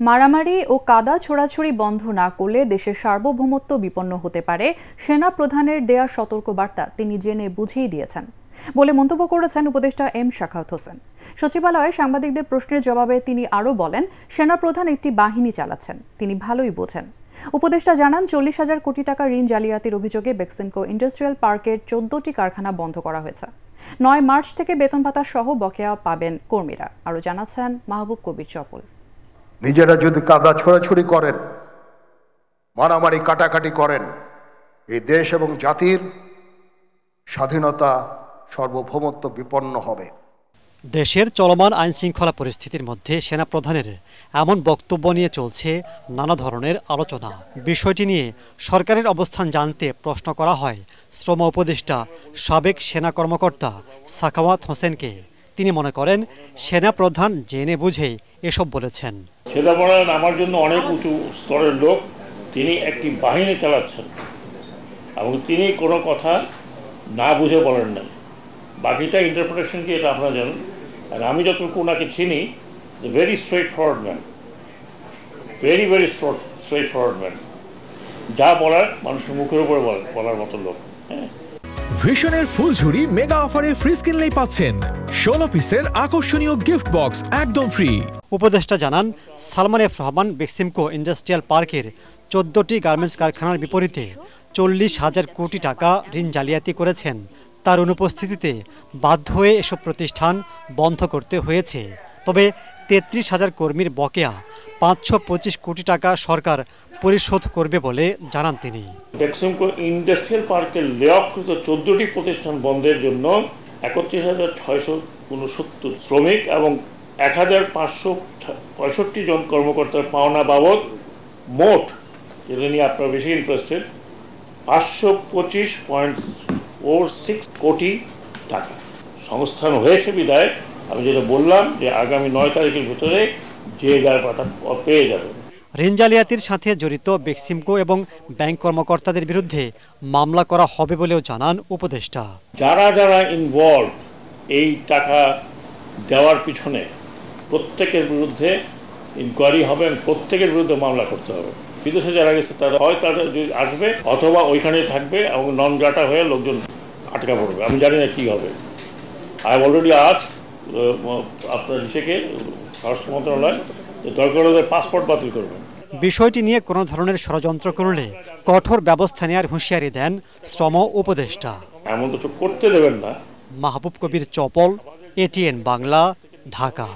মারামারি ও কাদা ছোড়াছুড়ি বন্ধ না করলে দেশের সার্বভৌমত্ব বিপন্ন হতে পারে সেনা প্রধানের দেয়া সতর্কবার্তা তিনি জেনে বুঝিয়ে দিয়েছেন বলে মন্তব্য করেছেন উপদেষ্টা এম শাখাওয়াত হোসেন। সচিবালয়ে সাংবাদিকদের প্রশ্নের জবাবে তিনি আরও বলেন, সেনা প্রধান একটি বাহিনী চালাচ্ছেন, তিনি ভালোই বোঝেন। উপদেষ্টা জানান, 40,000 কোটি টাকা ঋণ জালিয়াতির অভিযোগে বেক্সিমকো ইন্ডাস্ট্রিয়াল পার্কের 14টি কারখানা বন্ধ করা হয়েছে। 9 মার্চ থেকে বেতন ভাতা সহ বকেয়া পাবেন কর্মীরা। আরও জানাচ্ছেন মাহবুব কবির চপল। নিজেরা যদি কাদা ছোড়াছুড়ি করেন, মারামারি কাটাকাটি করেন, এই দেশ এবং জাতির স্বাধীনতা সার্বভৌমত্ব বিপন্ন হবে। দেশের চলমান আইনশৃঙ্খলা পরিস্থিতির মধ্যে সেনাপ্রধানের এমন বক্তব্য নিয়ে চলছে নানা ধরনের আলোচনা। বিষয়টি নিয়ে সরকারের অবস্থান জানতে প্রশ্ন করা হয় শ্রম উপদেষ্টা সাবেক সেনা কর্মকর্তা শাখাওয়াত হোসেনকে। তিনি মনে করেন, সেনাপ্রধান জেনে বুঝেই এসব বলেছেন। সেনাপ্রধান আমার জন্য অনেক উঁচু স্তরের লোক, তিনি একটি বাহিনী চালাচ্ছেন এবং তিনি কোনো কথা না বুঝে বলেন নাই। বাকিটা ইন্টারপ্রিটেশন কি এটা আপনারা জানেন। আর আমি যতটুকু ওনাকে চিনি, very straight forward man, very straight forward man. যা বলার মানুষের মুখের উপরে বলার মতো লোক। হ্যাঁ, ভিশনের ফুলঝুরি মেগা অফারে ফ্রি কিনলেই পাচ্ছেন 16 পিসের আকর্ষণীয় গিফট বক্স একদম ফ্রি। উপদেষ্টা জানান, সালমান এফ রহমান বেক্সিমকো ইন্ডাস্ট্রিয়াল পার্কের 14টি গার্মেন্টস কারখানার বিপরীতে 40,000 কোটি টাকা ঋণ জালিয়াতি করেছেন। তার অনুপস্থিতিতে বাধ্য হয়ে এসব প্রতিষ্ঠান বন্ধ করতে হয়েছে। তবে 33,000 কর্মীর বকেয়া 525 কোটি টাকা সরকার পরিশোধ করবে বলে জানান তিনি। বেক্সিমকো ইন্ডাস্ট্রিয়াল পার্কের লে অফকৃত 14টি প্রতিষ্ঠান বন্ধের জন্য 31,669 শ্রমিক এবং 1,565 জন কর্মকর্তার পাওনা বাবদ মোট, যেটা নিয়ে আপনারা বেশি ইন্টারেস্টেড, 525.46 কোটি টাকা সংস্থান হয়েছে। বিদায় আমি যেটা বললাম যে আগামী 9 তারিখের ভিতরে যে যার পাটা পেয়ে যাবে। ঋণ জালিয়াতির সাথে জড়িত বেক্সিমকো এবং ব্যাংক কর্মকর্তাদের বিরুদ্ধে মামলা করা হবে বলেও জানান উপদেষ্টা। যারা যারা ইনভলভ এই টাকা দেওয়ার পিছনে, প্রত্যেকের বিরুদ্ধে ইনকোয়ারি হবে এবং প্রত্যেকের বিরুদ্ধে মামলা করতে হবে। বিদেশে যারা গেছে তারা হয় তাদের আসবে অথবা ওইখানেই থাকবে এবং নন গাটা হয়ে লোকজন আটকা পড়বে। আমি জানি না কী হবে। আই অলরেডি আস্ক আপনার ইসেকে, স্বরাষ্ট্র মন্ত্রণালয়, দরকার হলে পাসপোর্ট বাতিল করবেন। বিষয়টি নিয়ে কোনো ধরনের ষড়যন্ত্র করলে কঠোর ব্যবস্থা নেওয়ার হুঁশিয়ারি দেন শ্রম উপদেষ্টা। এমন কিছু করতে দেবেন না। মাহবুব কবির চপল, এটিএন বাংলা, ঢাকা।